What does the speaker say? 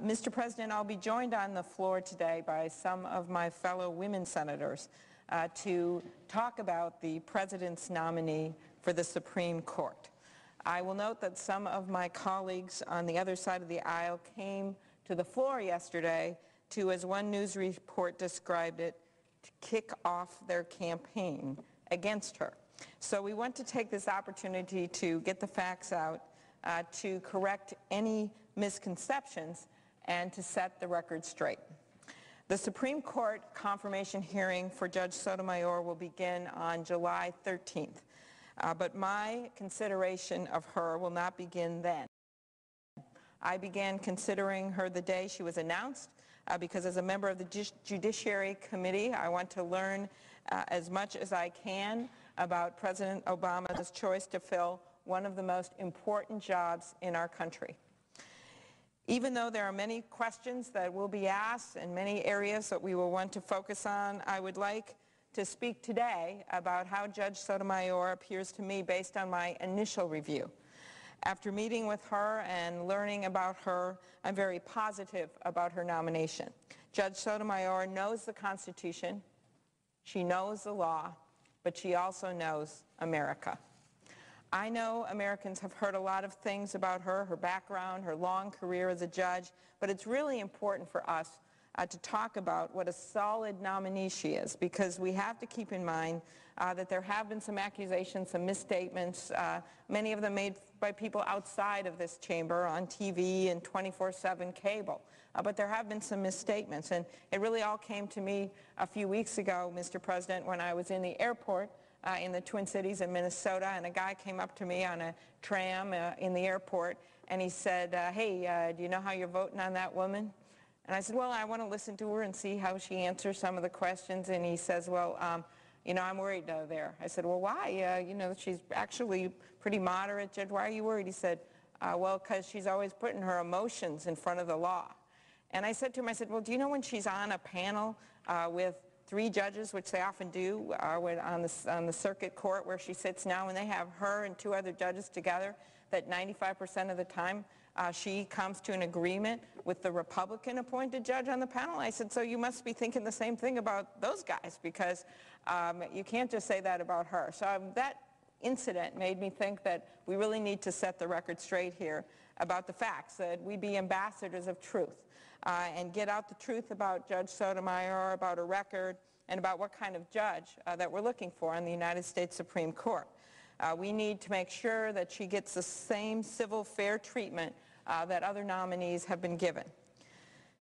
Mr. President, I'll be joined on the floor today by some of my fellow women senators to talk about the President's nominee for the Supreme Court. I will note that some of my colleagues on the other side of the aisle came to the floor yesterday to, as one news report described it, to kick off their campaign against her. So we want to take this opportunity to get the facts out, to correct any misconceptions, and to set the record straight. The Supreme Court confirmation hearing for Judge Sotomayor will begin on July 13th, but my consideration of her will not begin then. I began considering her the day she was announced because as a member of the Judiciary Committee, I want to learn as much as I can about President Obama's choice to fill one of the most important jobs in our country. Even though there are many questions that will be asked and many areas that we will want to focus on, I would like to speak today about how Judge Sotomayor appears to me based on my initial review. After meeting with her and learning about her, I'm very positive about her nomination. Judge Sotomayor knows the Constitution, she knows the law, but she also knows America. I know Americans have heard a lot of things about her, her background, her long career as a judge, but it's really important for us to talk about what a solid nominee she is, because we have to keep in mind that there have been some accusations, some misstatements, many of them made by people outside of this chamber on TV and 24/7 cable. But there have been some misstatements, and it really all came to me a few weeks ago, Mr. President, when I was in the airport in the Twin Cities in Minnesota, and a guy came up to me on a tram in the airport, and he said, hey, do you know how you're voting on that woman? And I said, well, I want to listen to her and see how she answers some of the questions. And he says, well, you know, I'm worried there. I said, well, why? You know, she's actually pretty moderate, Judge. Why are you worried? He said, well, because she's always putting her emotions in front of the law. And I said to him, I said, well, do you know when she's on a panel with 3 judges, which they often do on the circuit court where she sits now, and they have her and 2 other judges together, that 95% of the time she comes to an agreement with the Republican appointed judge on the panel? I said, so you must be thinking the same thing about those guys, because you can't just say that about her. So that incident made me think that we really need to set the record straight here about the facts, that we be ambassadors of truth and get out the truth about Judge Sotomayor, about her record, and about what kind of judge that we're looking for in the United States Supreme Court. We need to make sure that she gets the same civil fair treatment that other nominees have been given.